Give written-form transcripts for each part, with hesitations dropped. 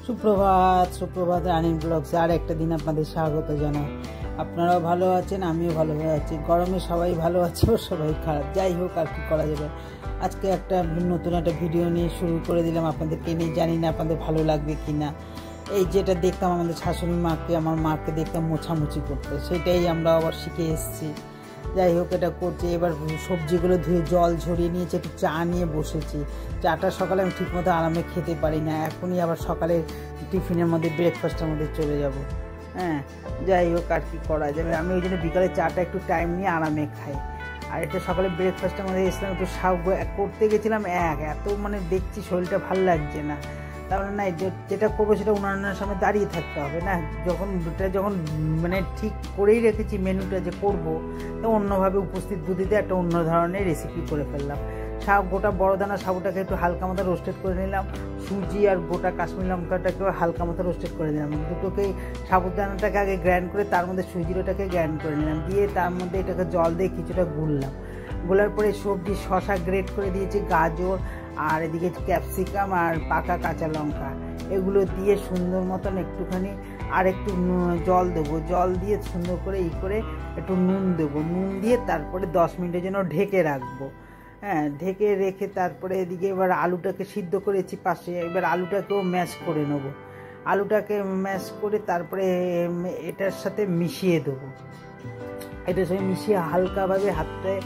সুপ্রভাত সুপ্রভাত রানিং ব্লগসে আর একটা দিন আপনাদের স্বাগত জানাই। আপনারাও ভালো আছেন, আমিও ভালো আছি। গরমে সবাই ভালো আছে ও সবাই খারাপ, যাই হোক আর কি করা যাবে। আজকে একটা নতুন একটা ভিডিও নিয়ে শুরু করে দিলাম আপনাদেরকে নিয়ে। জানি না আপনাদের ভালো লাগবে কি না। এই যেটা দেখতাম আমাদের শাশুড়ি মাকে, আমার মাকে দেখতাম মোছামুছি করতে, সেটাই আমরা আবার শিখে এসেছি। যাই হোক এটা করছি। এবার সবজিগুলো ধুয়ে জল ঝরিয়ে নিয়েছি, একটু চা নিয়ে বসেছি। চাটা সকালে আমি ঠিকমতো আরামে খেতে পারি না, এখনই আবার সকালে টিফিনের মধ্যে ব্রেকফাস্টের মধ্যে চলে যাব। হ্যাঁ, যাই হোক আর কি করা যাবে। আমি ওই জন্য বিকালে চাটা একটু টাইম নিয়ে আরামে খাই। আর এটা সকালে ব্রেকফাস্টের মধ্যে এসলাম, একটু শাক করতে গেছিলাম, এত মানে দেখছি শরীরটা ভালো লাগছে না। তাহলে না, যেটা করবো সেটা উনানের সামনে দাঁড়িয়ে থাকতে হবে না। যখন মানে ঠিক করেই রেখেছি মেনুটা যে করবো, তো অন্যভাবে উপস্থিত বুদ্ধিতে একটা অন্য ধরনের রেসিপি করে ফেললাম। গোটা বড় দানা সাবুটাকে একটু হালকা মতো রোস্টেড করে নিলাম, সুজি আর গোটা কাশ্মীর লঙ্কাটাকেও হালকা মতো রোস্টেড করে নিলাম। দুটোকেই সাবুদানাটাকে আগে গ্রাইন্ড করে তার মধ্যে সুজিটাকে গ্রাইন্ড করে নিলাম, দিয়ে তার মধ্যে এটাকে জল দিয়ে কিছুটা গুললাম। গোলার পরে সবজি শসা গ্রেট করে দিয়েছি, গাজর আর এদিকে ক্যাপসিকাম আর পাকা কাঁচা লঙ্কা, এগুলো দিয়ে সুন্দর মতন একটুখানি আর একটু জল দেবো। জল দিয়ে সুন্দর করে করে একটু নুন দেবো। নুন দিয়ে তারপরে 10 মিনিটের জন্য ঢেকে রাখবো। হ্যাঁ, ঢেকে রেখে তারপরে এদিকে এবার আলুটাকে সিদ্ধ করেছি পাশে, এবার আলুটাকেও ম্যাশ করে নেবো। আলুটাকে ম্যাশ করে তারপরে এটার সাথে মিশিয়ে দেবো। এটার সাথে মিশিয়ে হালকাভাবে হাতটায়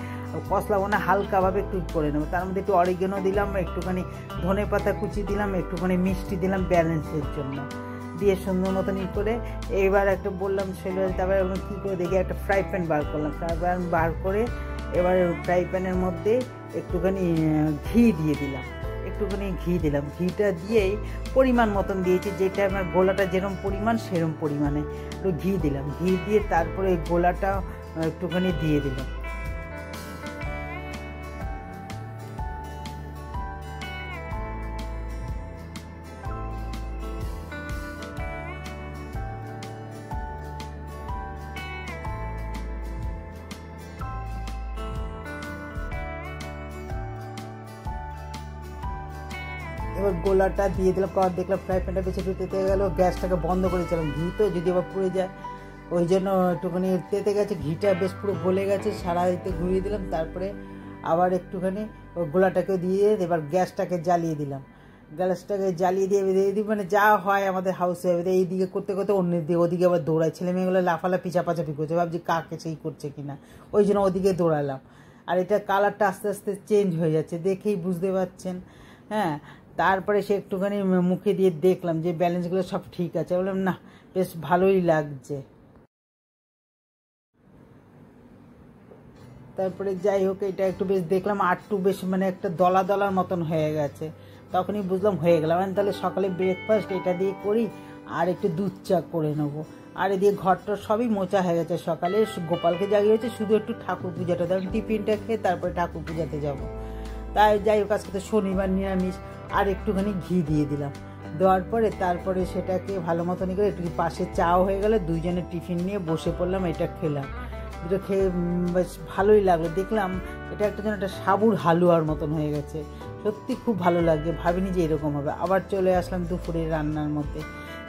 কষলাবো না, হালকাভাবে একটু করে নেবো। তার মধ্যে একটু অরিগেনো দিলাম, একটুখানি ধনে পাতা কুচি দিলাম, একটুখানি মিষ্টি দিলাম ব্যালেন্সের জন্য, দিয়ে সুন্দর মতন করে এবার একটা বললাম সেটা। তারপরে কী করে দেখি একটা ফ্রাই প্যান বার করলাম। ফ্রাই প্যান বার করে এবার ফ্রাই প্যানের মধ্যে একটুখানি ঘি দিয়ে দিলাম। ঘিটা দিয়েই পরিমাণ মতন দিয়েছি, যেটা আমার গোলাটা যেরকম পরিমাণ সেরকম পরিমাণে একটু ঘি দিলাম। ঘি দিয়ে তারপরে গোলাটা একটুখানি দিয়ে দিলাম। এবার গোলাটা দিয়ে দিলাম, পর দেখলাম ফ্রাই প্যানটা বেশি একটু তেতে গেল, গ্যাসটাকে বন্ধ করেছিলাম। ঘি তো যদি আবার পুড়ে যায়, ওই জন্য একটুখানি তেতে গেছে, ঘিটা বেশ পুরো গলে গেছে, সারা দিতে ঘুরিয়ে দিলাম। তারপরে আবার একটুখানি ওই গোলাটাকে দিয়ে এবার গ্যাসটাকে জ্বালিয়ে দিলাম। গ্যাসটাকে জ্বালিয়ে দিয়ে মানে যা হয় আমাদের হাউসে, এইদিকে করতে করতে অন্যের দিকে ওদিকে আবার দৌড়ায়। ছেলেমেয়েগুলো লাফালাফি চাপাচাপি করছে, ভাবছি কাকে সেই করছে কিনা, ওই জন্য ওদিকে দৌড়ালাম। আর এটা কালারটা আস্তে আস্তে চেঞ্জ হয়ে যাচ্ছে, দেখেই বুঝতে পারছেন। হ্যাঁ, তারপরে সে একটুখানি মুখে দিয়ে দেখলাম যে ব্যালেন্সগুলো সব ঠিক আছে, বললাম না বেশ ভালোই লাগছে। তারপরে যাই হোক এটা একটু বেশ দেখলাম আর একটু বেশ মানে একটা দলা দলার মতন হয়ে গেছে, তখনই বুঝলাম হয়ে গেলাম। আমি তাহলে সকালে ব্রেকফাস্ট এটা দিয়ে করি, আর একটু দুধ চা করে নেবো। আর এদিকে ঘরটা সবই মোচা হয়ে গেছে, সকালে গোপালকে জাগিয়েছে, শুধু একটু ঠাকুর পূজাটা দেবো, টিফিনটা খেয়ে তারপরে ঠাকুর পূজাতে যাবো। তাই যাই হোক আজকে তো শনিবার নিরামিষ, আর একটুখানি ঘি দিয়ে দিলাম। দেওয়ার পরে তারপরে সেটাকে ভালো মতনই করে একটু পাশে চাও হয়ে গেলে দুইজনের টিফিন নিয়ে বসে পড়লাম, এটা খেলাম। দুটো খেয়ে বেশ ভালোই লাগলো। দেখলাম এটা একটা যেন একটা সাবুর হালুয়ার মতন হয়ে গেছে, সত্যি খুব ভালো লাগছে, ভাবিনি যে এরকম হবে। আবার চলে আসলাম দুপুরের রান্নার মধ্যে।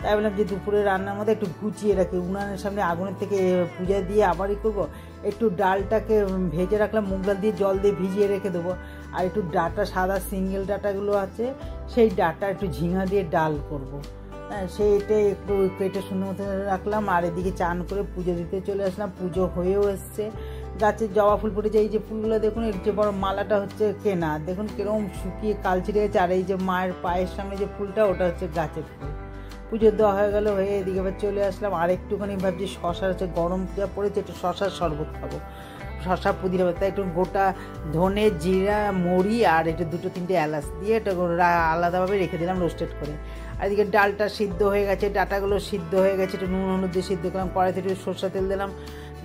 তাই বললাম যে দুপুরের রান্নার মধ্যে একটু গুছিয়ে রাখি, উনানের সামনে আগুনের থেকে পূজা দিয়ে আবারই করবো। একটু ডালটাকে ভেজে রাখলাম, মুগ ডাল দিয়ে জল দিয়ে ভিজিয়ে রেখে দেবো। আর একটু ডাটা, সাদা সিঙ্গেল ডাটাগুলো আছে, সেই ডাটা একটু ঝিঙা দিয়ে ডাল করব। হ্যাঁ, সেইটাই একটু কেটে সুন্দর মতো রাখলাম। আর এদিকে চান করে পুজো দিতে চলে আসলাম, পুজো হয়েও এসছে। গাছে জবা ফুল ফুটেছে, এই যে ফুলগুলো দেখুন, এর যে বড় মালাটা হচ্ছে কেনা, দেখুন কিরকম শুকিয়ে কালচিরে গেছে। আর এই যে মায়ের পায়ের সামনে যে ফুলটা, ওটা হচ্ছে গাছের ফুল। পুজো দেওয়া হয়ে গেল, হয়ে এদিকে আবার চলে আসলাম। আর একটুখানি ভাবছি শশা হচ্ছে, গরম যা পড়েছে, একটু শশার শরবত খাবো, শশা পুদিনা পাতা, একটু গোটা ধনে জিরা মরি আর একটু 2-3টে এলাচ দিয়ে এটা আলাদাভাবে রেখে দিলাম রোস্টেড করে। আর এদিকে ডালটা সিদ্ধ হয়ে গেছে, ডাটাগুলো সিদ্ধ হয়ে গেছে, একটু নুন হলুদ দিয়ে সিদ্ধ করলাম। কড়াইতে একটু সরষা তেল দিলাম,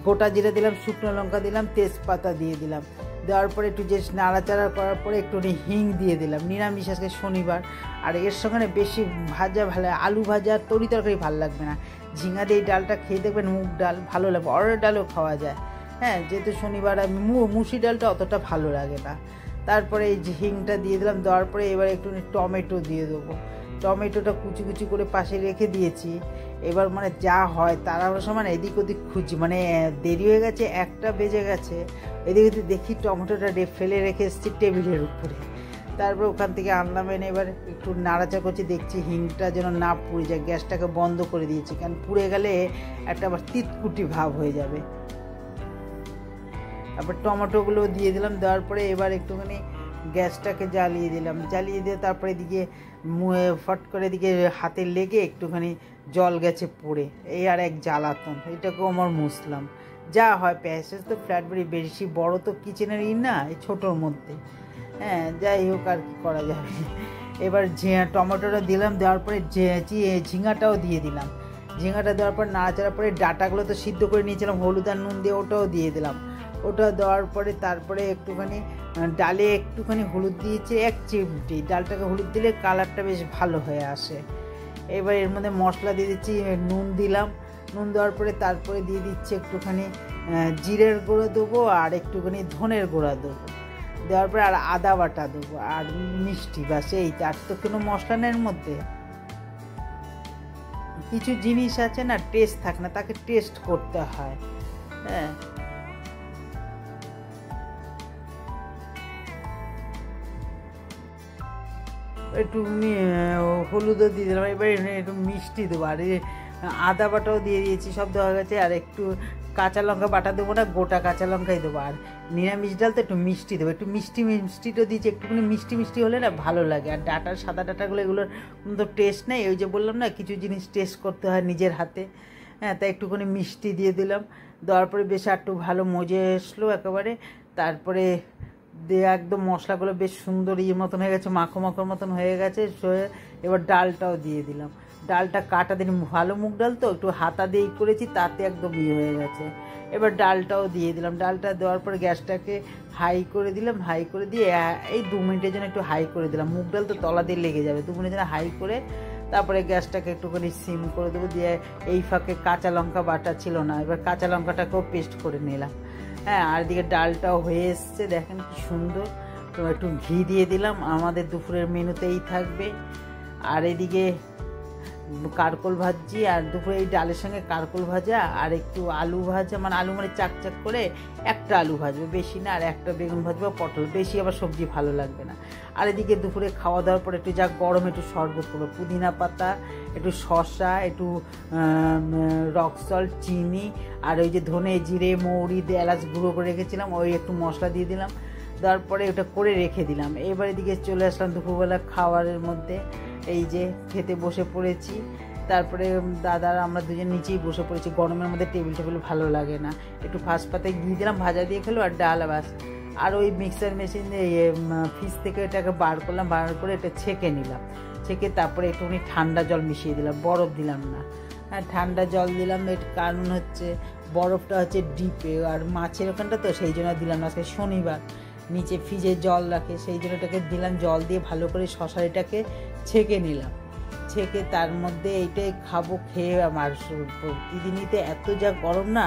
গোটা জিরা দিলাম, শুকনো লঙ্কা দিলাম, তেজপাতা দিয়ে দিলাম। দেওয়ার পরে একটু যে নাড়াচাড়া করার পরে একটু হিং দিয়ে দিলাম। নিরামিষ আজকে শনিবার, আর এর সঙ্গে বেশি ভাজা ভালো, আলু ভাজা তরি তরকারি ভালো লাগবে না। ঝিঙা দিয়ে ডালটা খেয়ে দেখবেন, মুগ ডাল ভালো লাগবে, অরের ডালও খাওয়া যায়। হ্যাঁ, যেহেতু শনিবার আমি মুসি ডালটা অতটা ভালো লাগে না। তারপরে এই হিংটা দিয়ে দিলাম, দেওয়ার পরে এবার একটু টমেটো দিয়ে দেবো। টমেটোটা কুচি কুচি করে পাশে রেখে দিয়েছি। এবার মানে যা হয় তাড়াহুড়োর সময় এদিক ওদিক খুঁজি, মানে দেরি হয়ে গেছে, 1টা বেজে গেছে, এদিক ওদিক দেখি টমেটোটা ফেলে রেখে এসেছি টেবিলের উপরে। তারপর ওখান থেকে আনলাম, এনে এবার একটু নাড়াচা করছি, দেখছি হিংটা যেন না পুড়ে যায়। গ্যাসটাকে বন্ধ করে দিয়েছি, কারণ পুড়ে গেলে একটা আবার তিতকুটি ভাব হয়ে যাবে। তারপর টমেটোগুলো দিয়ে দিলাম, দেওয়ার পরে এবার একটুখানি গ্যাসটাকে জ্বালিয়ে দিলাম, জ্বালিয়ে দিয়ে তারপরে এদিকে ফট করে এদিকে হাতে লেগে একটুখানি জল গেছে পড়ে, এই আর এক জ্বালাতন। এটাকেও আমার মুছলাম। যা হয়, প্যাসেজ তো ফ্ল্যাট বাড়ি, বেশি বড় তো কিচেনের না, এই ছোটোর মধ্যে। হ্যাঁ, যাই হোক, আর কি করা যাবে। এবার টমেটোটা দিলাম, দেওয়ার পরে ঝিঙাটাও দিয়ে দিলাম। ঝিঙাটা দেওয়ার পর নাড়াচাড়ার পরে ডাটাগুলো তো সিদ্ধ করে নিয়েছিলাম হলুদ আর নুন দিয়ে, ওটাও দিয়ে দিলাম। ওটা দেওয়ার পরে তারপরে একটুখানি ডালে একটুখানি হলুদ দিয়েছি, 1 চিমটি। ডালটাকে হলুদ দিলে কালারটা বেশ ভালো হয়ে আসে। এবার এর মধ্যে মশলা দিয়ে দিচ্ছি, নুন দিলাম। নুন দেওয়ার পরে তারপরে দিয়ে দিচ্ছি একটুখানি জিরের গুঁড়ো দেবো, আর একটুখানি ধনের গুঁড়া দেবো। দেওয়ার পরে আর আদা বাটা দেবো, আর মিষ্টি, বাস এই। আর তো কোনো মশলা নেই এর মধ্যে। কিছু জিনিস আছে না, টেস্ট থাকে না, তাকে টেস্ট করতে হয়। হ্যাঁ, একটু হলুদও দিয়ে দিলাম। এবার একটু মিষ্টি দেবো, আর আদা বাটাও দিয়ে দিয়েছি, সব দেওয়া গেছে। আর একটু কাঁচা লঙ্কা বাটা দেবো না, গোটা কাঁচা লঙ্কাই দেবো। আর নিরামিষ ডাল তো একটু মিষ্টি দেবো, একটু মিষ্টিটা দিয়েছি, একটুখানি মিষ্টি হলে না ভালো লাগে। আর ডাটার সাদা ডাটাগুলো, এগুলোর তো টেস্ট নেই। ওই যে বললাম না, কিছু জিনিস টেস্ট করতে হয় নিজের হাতে। হ্যাঁ, তাই একটুখানি মিষ্টি দিয়ে দিলাম। দেওয়ার পরে বেশ একটু ভালো মজে আসলো একেবারে। তারপরে দিয়ে একদম মশলাগুলো বেশ সুন্দর মতন হয়ে গেছে, মাখো মতন হয়ে গেছে। এবার ডালটাও দিয়ে দিলাম। ডালটা কাটা দিন, ভালো মুগ ডাল তো একটু হাতা দিয়েই করেছি, তাতে একদম হয়ে গেছে। এবার ডালটাও দিয়ে দিলাম। ডালটা দেওয়ার পর গ্যাসটাকে হাই করে দিলাম। হাই করে দিয়ে এই 2 মিনিটের জন্য একটু হাই করে দিলাম। মুগ ডাল তো তলা দিয়ে লেগে যাবে, 2 মিনিটের জন্য হাই করে তারপরে গ্যাসটাকে একটুখানি সিম করে দেবো। দিয়ে এই ফাঁকে কাঁচা লঙ্কা বাটা ছিল না, এবার কাঁচা লঙ্কাটাকেও পেস্ট করে নিলাম। হ্যাঁ, আর এদিকে ডালটাও হয়ে এসছে, দেখেন কি সুন্দর। তো একটু ঘি দিয়ে দিলাম, আমাদের দুপুরের মেনুতেই থাকবে। আর এদিকে কারকোল ভাজি, আর দুপুরে এই ডালের সঙ্গে কারকোল ভাজা আর একটু আলু ভাজা, মানে আলু মানে চাক করে একটা আলু ভাজবো, বেশি না। আর একটা বেগুন ভাজবো, পটল, বেশি আবার সবজি ভালো লাগবে না। আর এদিকে দুপুরে খাওয়া দাওয়ার পর একটু যা গরম, একটু শরবত করবো, পুদিনা পাতা, একটু শসা, একটু রক সল্ট, চিনি, আর ওই যে ধনে জিরে মৌরি দিয়ে এলাচ গুঁড়ো করে রেখেছিলাম, ওই একটু মশলা দিয়ে দিলাম। দেওয়ার পরে ওটা করে রেখে দিলাম। এবার এদিকে চলে আসলাম দুপুরবেলা খাওয়ারের মধ্যে। এই যে খেতে বসে পড়েছি। তারপরে দাদার আমরা দুজন নিচেই বসে পড়েছি, গরমের মধ্যে টেবিল ভালো লাগে না। একটু ফার্স্ট পাতে ঘি দিলাম, ভাজা দিয়ে খেলো, আর ডাল বাস। আর ওই মিক্সার মেশিন ফ্রিজ থেকে এটাকে বার করলাম, বার করে এটা ছেঁকে নিলাম। ছেঁকে তারপরে একটুখানি ঠান্ডা জল মিশিয়ে দিলাম, বরফ দিলাম না। হ্যাঁ, ঠান্ডা জল দিলাম। এর কারণ হচ্ছে বরফটা হচ্ছে ডিপে, আর মাছের ওখানটা তো সেই জন্য দিলাম না। আজকে শনিবার, নিচে ফ্রিজে জল রাখে, সেই জন্য এটাকে দিলাম। জল দিয়ে ভালো করে শশাটাকে ছেঁকে নিলাম। ছেঁকে তার মধ্যে এইটাই খাবো। খেয়ে আমার প্রতিদিনই তো এত যা গরম না,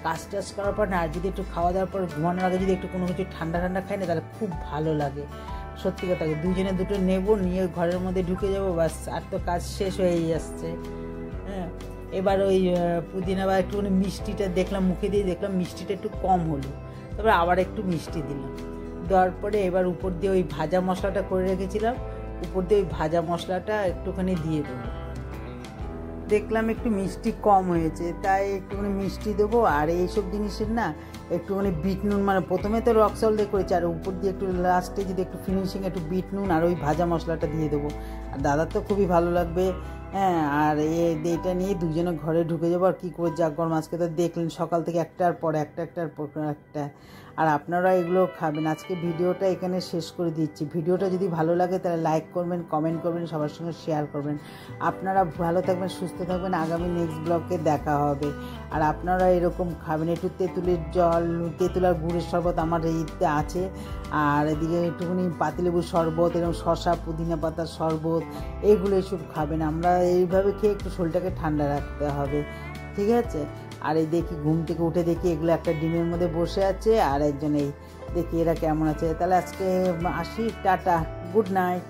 কাজ টাজ করার পর না, আর যদি একটু খাওয়া দাওয়ার পর ঘুমানোর আগে যদি একটু কোনো কিছু ঠান্ডা খাই না, তাহলে খুব ভালো লাগে। সত্যি কথা, দুজনে দুটো নেবো, নিয়ে ঘরের মধ্যে ঢুকে যাবো, বাস, আর তো কাজ শেষ হয়েই যাচ্ছে। হ্যাঁ, এবার ওই পুদিনা বা একটুখানি মিষ্টিটা দেখলাম, মুখে দিয়ে দেখলাম মিষ্টিটা একটু কম হলো, তারপরে আবার একটু মিষ্টি দিলাম। দেওয়ার পরে এবার উপর দিয়ে ওই ভাজা মশলাটা করে রেখেছিলাম, উপর দিয়ে ওই ভাজা মশলাটা একটুখানি দিয়ে দেবো। দেখলাম একটু মিষ্টি কম হয়েছে, তাই একটুখানি মিষ্টি দেবো। আর এইসব জিনিসের না একটুখানি বিট নুন, মানে প্রথমে তো রক সল্ট দিয়ে করেছি, আর উপর দিয়ে একটু লাস্টে যদি একটু ফিনিশিং একটু বিট নুন আর ওই ভাজা মশলাটা দিয়ে দেবো। আর দাদার তো খুবই ভালো লাগবে। হ্যাঁ, আর এইটা নিয়ে দুজনে ঘরে ঢুকে যাবো। আর কী করে যা গরম, আজকে তো দেখলেন সকাল থেকে একটার পর একটা। আর আপনারা এগুলো খাবেন। আজকে ভিডিওটা এখানে শেষ করে দিচ্ছি। ভিডিওটা যদি ভালো লাগে তাহলে লাইক করবেন, কমেন্ট করবেন, সবার সঙ্গে শেয়ার করবেন। আপনারা ভালো থাকবেন, সুস্থ থাকবেন। আগামী নেক্সট ব্লগে দেখা হবে। আর আপনারা এরকম খাবেন। একটু তেঁতুলের জল, তেঁতুল আর গুড়ের শরবত আমার এইতে আছে। আর এদিকে একটুখানি পাতিলেবুর শরবত, এরকম শসা, পুদিনা পাতার শরবত, এইগুলো এসব খাবেন। আমরা এইভাবে খেয়ে একটু শরীরটাকে ঠান্ডা রাখতে হবে, ঠিক আছে? আর এই দেখি ঘুম থেকে উঠে দেখি এগুলো একটা ডিমের মধ্যে বসে আছে, আর একজন এই দেখি এরা কেমন আছে। তাহলে আজকে আসি, টাটা, গুড নাইট।